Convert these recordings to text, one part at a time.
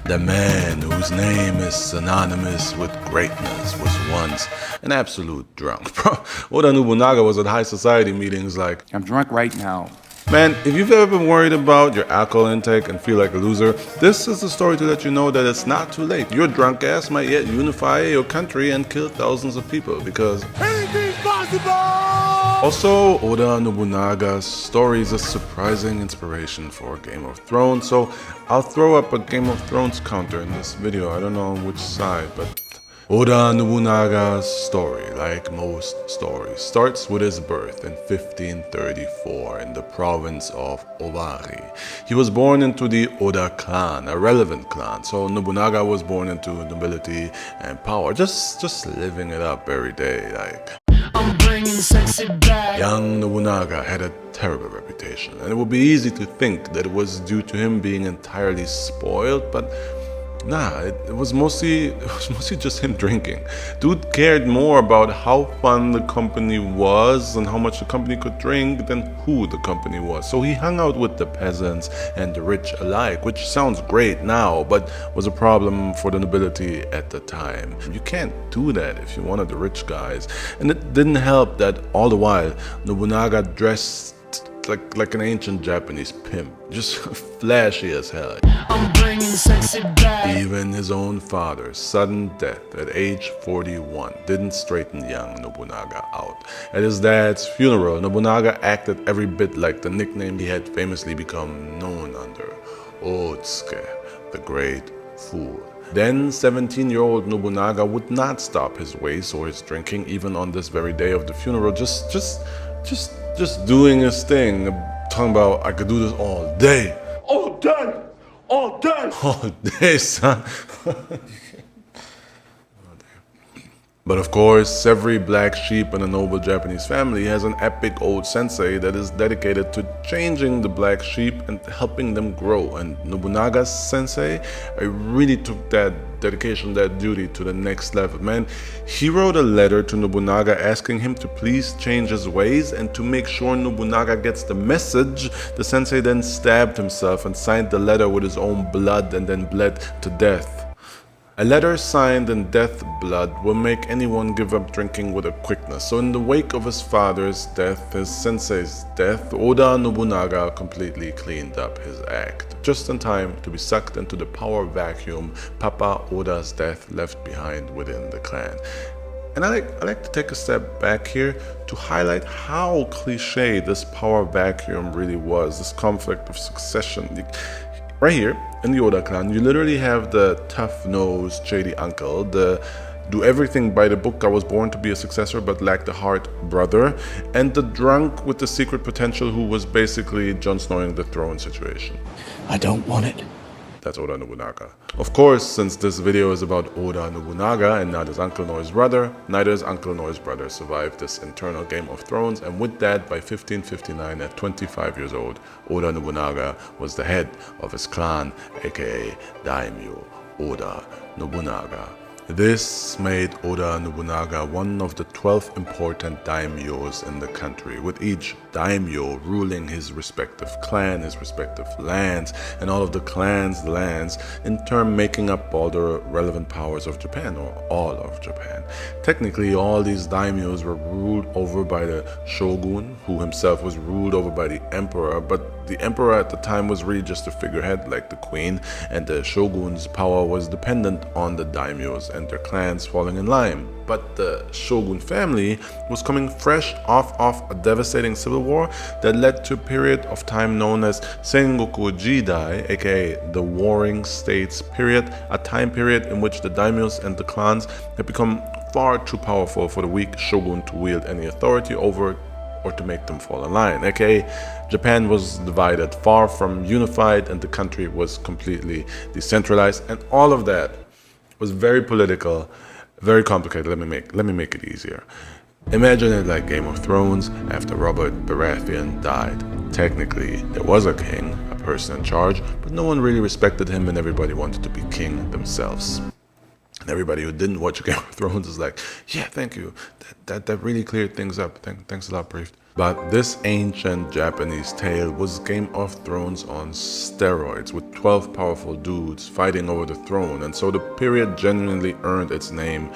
The man whose name is synonymous with greatness was once an absolute drunk. Bro, Oda Nobunaga was at high society meetings like, I'm drunk right now. man, if you've ever been worried about your alcohol intake and feel like a loser, this is the story to let you know that it's not too late. Your drunk ass might yet unify your country and kill thousands of people because anything's possible! Also, Oda Nobunaga's story is a surprising inspiration for Game of Thrones, so I'll throw up a Game of Thrones counter in this video. I don't know on which side, but Oda Nobunaga's story, like most stories, starts with his birth in 1534 in the province of Owari. He was born into the Oda clan, a relevant clan, so Nobunaga was born into nobility and power, just living it up every day, like. I'm bringing sexy back. Young Nobunaga had a terrible reputation, and it would be easy to think that it was due to him being entirely spoiled, but nah, it was mostly just him drinking. Dude cared more about how fun the company was and how much the company could drink than who the company was. So he hung out with the peasants and the rich alike, which sounds great now, but was a problem for the nobility at the time. You can't do that if you're one of the rich guys. And it didn't help that all the while, Nobunaga dressed like an ancient Japanese pimp, just flashy as hell. I'm bringing sexy back. Even his own father's sudden death at age 41 didn't straighten young Nobunaga out. At his dad's funeral, Nobunaga acted every bit like the nickname he had famously become known under, Otsuke, the Great Fool. Then 17-year-old Nobunaga would not stop his ways or his drinking even on this very day of the funeral, just doing his thing, talking about, I could do this all day. All day! All day! All day, son. But of course, every black sheep in a noble Japanese family has an epic old sensei that is dedicated to changing the black sheep and helping them grow. And Nobunaga's sensei really took that dedication, that duty to the next level. Man, he wrote a letter to Nobunaga asking him to please change his ways, and to make sure Nobunaga gets the message, the sensei then stabbed himself and signed the letter with his own blood and then bled to death. A letter signed in death blood will make anyone give up drinking with a quickness. So in the wake of his father's death, his sensei's death, Oda Nobunaga completely cleaned up his act, just in time to be sucked into the power vacuum Papa Oda's death left behind within the clan. And I like to take a step back here to highlight how cliche this power vacuum really was, this conflict of succession. Right here in the Oda clan, you literally have the tough-nosed, shady uncle, the do everything by the book, I was born to be a successor but lacked the heart brother, and the drunk with the secret potential who was basically Jon Snowing the throne situation. I don't want it. That's Oda Nobunaga. Of course, since this video is about Oda Nobunaga and not his uncle nor his brother, neither his uncle nor his brother survived this internal Game of Thrones, and with that, by 1559, at 25 years old, Oda Nobunaga was the head of his clan, aka Daimyo Oda Nobunaga. This made Oda Nobunaga one of the 12 important daimyos in the country, with each daimyo ruling his respective clan, his respective lands, and all of the clan's lands, in turn making up all the relevant powers of Japan, or all of Japan. Technically, all these daimyos were ruled over by the shogun, who himself was ruled over by the emperor, but the emperor at the time was really just a figurehead like the queen, and the shogun's power was dependent on the daimyos and their clans falling in line. But the shogun family was coming fresh off a devastating civil war that led to a period of time known as Sengoku Jidai, aka the Warring States period, a time period in which the daimyos and the clans had become far too powerful for the weak shogun to wield any authority over or to make them fall in line, aka Japan was divided, far from unified, and the country was completely decentralized, and all of that was very political, very complicated. Let me make it easier. Imagine it like Game of Thrones after Robert Baratheon died. Technically, there was a king, a person in charge, but no one really respected him and everybody wanted to be king themselves. And everybody who didn't watch Game of Thrones is like, yeah, thank you. That really cleared things up. Thanks a lot, Priest. But this ancient Japanese tale was Game of Thrones on steroids, with 12 powerful dudes fighting over the throne, and so the period genuinely earned its name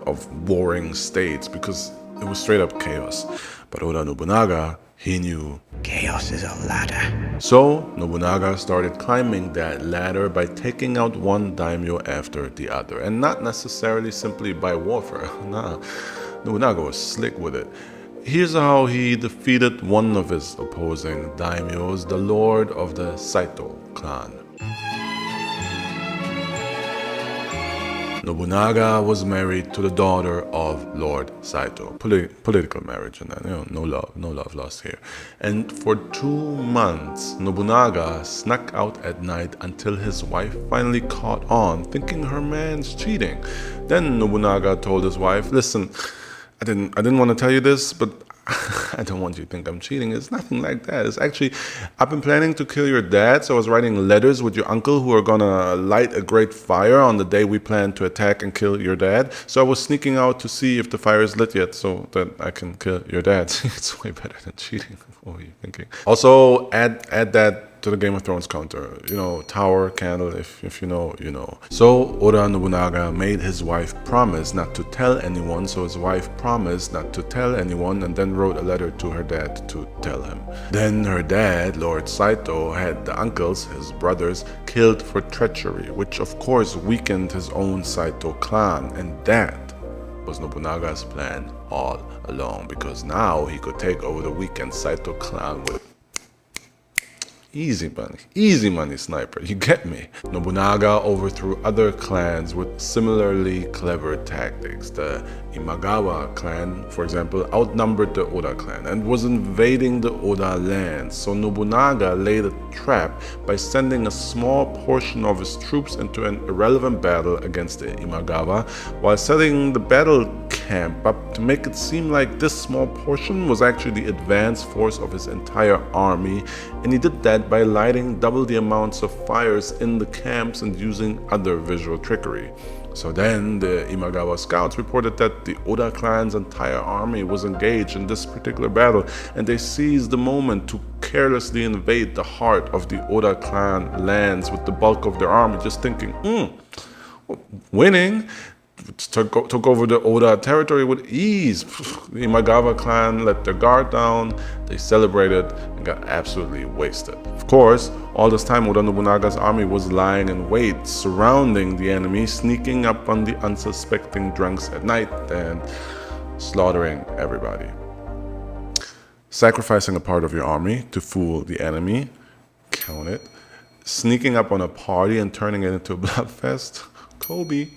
of warring states because it was straight up chaos. But Oda Nobunaga, he knew Chaos is a ladder. so Nobunaga started climbing that ladder by taking out one daimyo after the other, and not necessarily simply by warfare. Nah, Nobunaga was slick with it. Here's how he defeated one of his opposing daimyos, the lord of the Saito clan. Nobunaga was married to the daughter of Lord Saito. Political marriage, and no love lost here. And for 2 months, Nobunaga snuck out at night until his wife finally caught on, thinking her man's cheating. Then Nobunaga told his wife, "Listen, I didn't want to tell you this, but I don't want you to think I'm cheating. It's nothing like that. It's actually, I've been planning to kill your dad, so I was writing letters with your uncle who are gonna light a great fire on the day we plan to attack and kill your dad. So I was sneaking out to see if the fire is lit yet so that I can kill your dad." It's way better than cheating. What were you thinking? Also, add that to the Game of Thrones counter. You know, tower, candle, if you know, you know. So Oda Nobunaga made his wife promise not to tell anyone, so his wife promised not to tell anyone and then wrote a letter to her dad to tell him. Then her dad, Lord Saito, had the uncles, his brothers, killed for treachery, which of course weakened his own Saito clan, and that was Nobunaga's plan all along, because now he could take over the weakened Saito clan with easy money sniper, you get me? Nobunaga overthrew other clans with similarly clever tactics. The Imagawa clan, for example, outnumbered the Oda clan and was invading the Oda lands. So Nobunaga laid a trap by sending a small portion of his troops into an irrelevant battle against the Imagawa, while setting the battle camp up to make it seem like this small portion was actually the advanced force of his entire army, and he did that by lighting double the amounts of fires in the camps and using other visual trickery. So then the Imagawa scouts reported that the Oda clan's entire army was engaged in this particular battle, and they seized the moment to carelessly invade the heart of the Oda clan lands with the bulk of their army, just thinking, winning. Took over the Oda territory with ease. The Imagawa clan let their guard down, they celebrated and got absolutely wasted. Of course, all this time Oda Nobunaga's army was lying in wait, surrounding the enemy, sneaking up on the unsuspecting drunks at night and slaughtering everybody. Sacrificing a part of your army to fool the enemy, count it. Sneaking up on a party and turning it into a bloodfest, Kobe.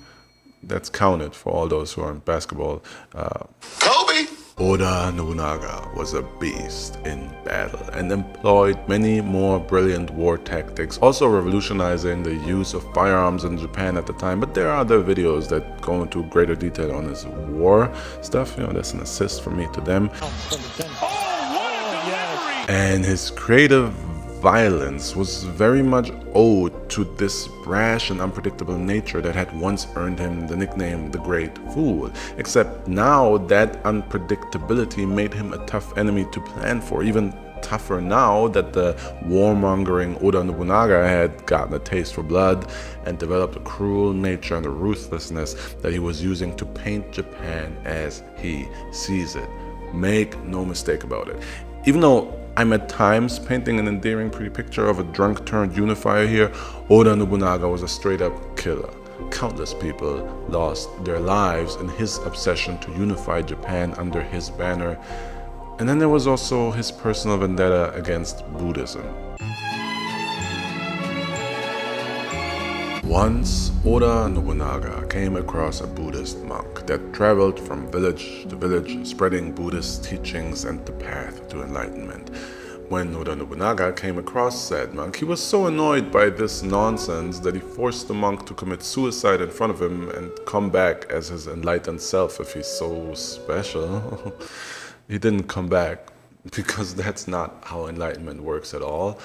That's counted for all those who are in basketball. Kobe! Oda Nobunaga was a beast in battle and employed many more brilliant war tactics, also revolutionizing the use of firearms in Japan at the time. But there are other videos that go into greater detail on his war stuff. You know, that's an assist from me to them. And his creative violence was very much owed to this brash and unpredictable nature that had once earned him the nickname the Great Fool. Except now that unpredictability made him a tough enemy to plan for, even tougher now that the warmongering Oda Nobunaga had gotten a taste for blood and developed a cruel nature and a ruthlessness that he was using to paint Japan as he sees it. Make no mistake about it. Even though I'm at times painting an endearing pretty picture of a drunk turned unifier here, Oda Nobunaga was a straight up killer. Countless people lost their lives in his obsession to unify Japan under his banner. And then there was also his personal vendetta against Buddhism. Once, Oda Nobunaga came across a Buddhist monk that traveled from village to village, spreading Buddhist teachings and the path to enlightenment. When Oda Nobunaga came across said monk, he was so annoyed by this nonsense that he forced the monk to commit suicide in front of him and come back as his enlightened self if he's so special. He didn't come back because that's not how enlightenment works at all.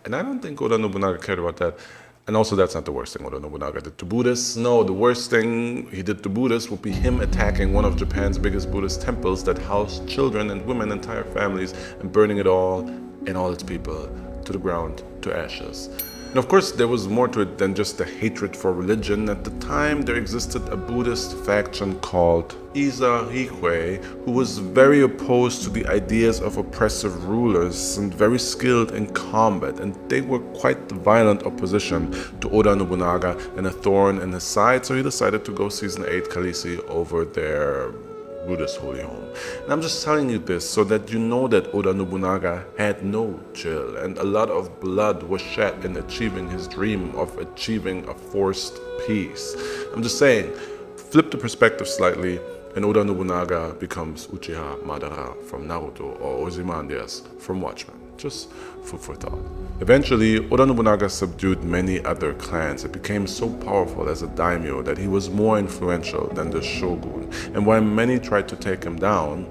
And I don't think Oda Nobunaga cared about that. And also, that's not the worst thing Oda Nobunaga did to Buddhists. No, the worst thing he did to Buddhists would be him attacking one of Japan's biggest Buddhist temples that housed children and women, entire families, and burning it all and all its people to the ground, to ashes. And of course, there was more to it than just the hatred for religion. At the time, there existed a Buddhist faction called Izahikwe, who was very opposed to the ideas of oppressive rulers and very skilled in combat, and they were quite the violent opposition to Oda Nobunaga and a thorn in his side, so he decided to go season 8 Khaleesi over their Buddhist holy home. And I'm just telling you this so that you know that Oda Nobunaga had no chill, and a lot of blood was shed in achieving his dream of achieving a forced peace. I'm just saying, flip the perspective slightly, and Oda Nobunaga becomes Uchiha Madara from Naruto or Ozymandias from Watchmen. Just food for thought. Eventually, Oda Nobunaga subdued many other clans. It became so powerful as a daimyo that he was more influential than the shogun. And while many tried to take him down,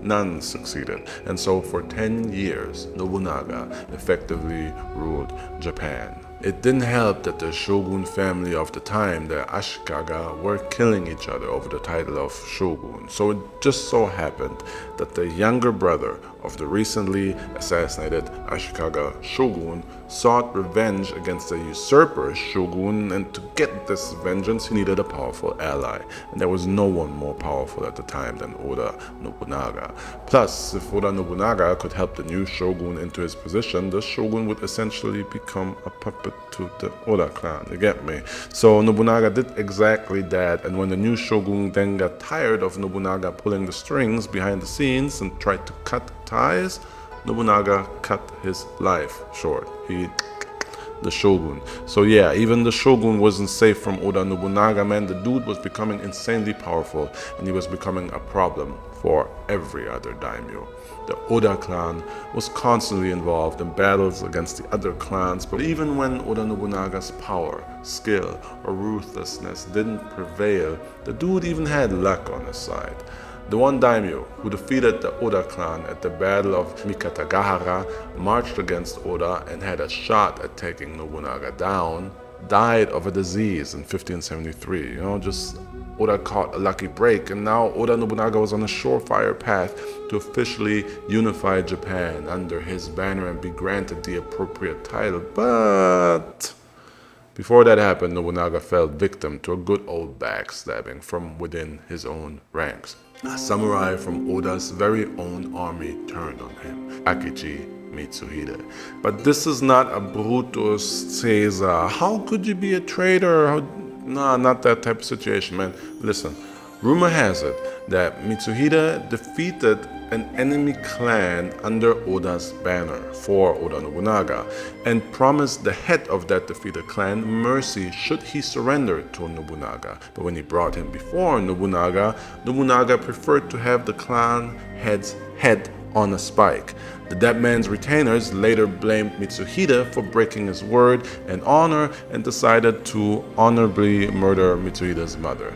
none succeeded. And so for 10 years, Nobunaga effectively ruled Japan. It didn't help that the shogun family of the time, the Ashikaga, were killing each other over the title of shogun. So it just so happened that the younger brother of the recently assassinated Ashikaga shogun sought revenge against the usurper shogun, and to get this vengeance he needed a powerful ally, and there was no one more powerful at the time than Oda Nobunaga. Plus, if Oda Nobunaga could help the new shogun into his position, the shogun would essentially become a puppet to the Oda clan, you get me? So Nobunaga did exactly that, and when the new shogun then got tired of Nobunaga pulling the strings behind the scenes and tried to cut ties, Nobunaga cut his life short. The shogun. So yeah, even the shogun wasn't safe from Oda Nobunaga, man. The dude was becoming insanely powerful, and he was becoming a problem for every other daimyo. The Oda clan was constantly involved in battles against the other clans, but even when Oda Nobunaga's power, skill, or ruthlessness didn't prevail, the dude even had luck on his side. The one daimyo who defeated the Oda clan at the Battle of Mikatagahara, marched against Oda and had a shot at taking Nobunaga down, died of a disease in 1573. Just Oda caught a lucky break, and now Oda Nobunaga was on a surefire path to officially unify Japan under his banner and be granted the appropriate title. But before that happened, Nobunaga fell victim to a good old backstabbing from within his own ranks. A samurai from Oda's very own army turned on him, Akechi Mitsuhide. But this is not a Brutus Caesar. How could you be a traitor? Nah, not that type of situation, man. Listen, rumor has it that Mitsuhide defeated an enemy clan under Oda's banner for Oda Nobunaga and promised the head of that defeated clan mercy should he surrender to Nobunaga. But when he brought him before Nobunaga, Nobunaga preferred to have the clan head's head on a spike. The dead man's retainers later blamed Mitsuhide for breaking his word and honor and decided to honorably murder Mitsuhide's mother.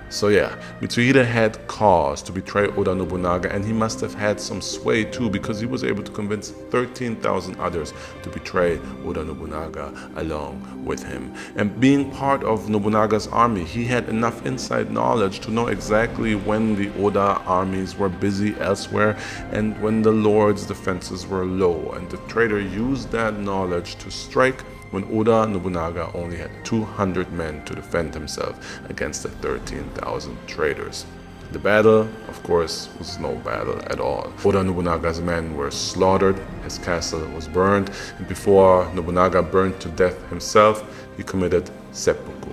So yeah, Mitsuhide had cause to betray Oda Nobunaga, and he must have had some sway too, because he was able to convince 13,000 others to betray Oda Nobunaga along with him. And being part of Nobunaga's army, he had enough inside knowledge to know exactly when the Oda armies were busy elsewhere and when the Lord's defenses were low, and the traitor used that knowledge to strike when Oda Nobunaga only had 200 men to defend himself against the 13,000 traitors. The battle, of course, was no battle at all. Oda Nobunaga's men were slaughtered, his castle was burned, and before Nobunaga burned to death himself, he committed seppuku,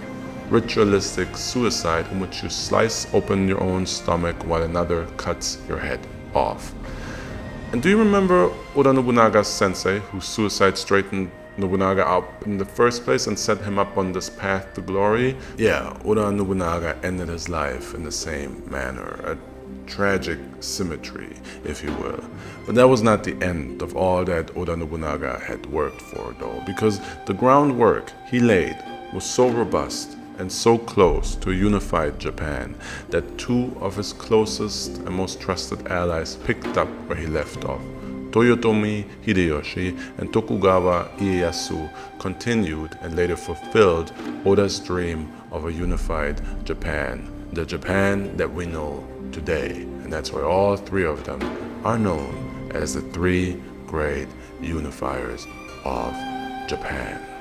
ritualistic suicide in which you slice open your own stomach while another cuts your head off. And do you remember Oda Nobunaga's sensei, whose suicide straightened Nobunaga up in the first place and set him up on this path to glory? Yeah, Oda Nobunaga ended his life in the same manner, a tragic symmetry, if you will. But that was not the end of all that Oda Nobunaga had worked for, though, because the groundwork he laid was so robust and so close to a unified Japan that two of his closest and most trusted allies picked up where he left off. Toyotomi Hideyoshi and Tokugawa Ieyasu continued and later fulfilled Oda's dream of a unified Japan, the Japan that we know today. And that's why all three of them are known as the three great unifiers of Japan.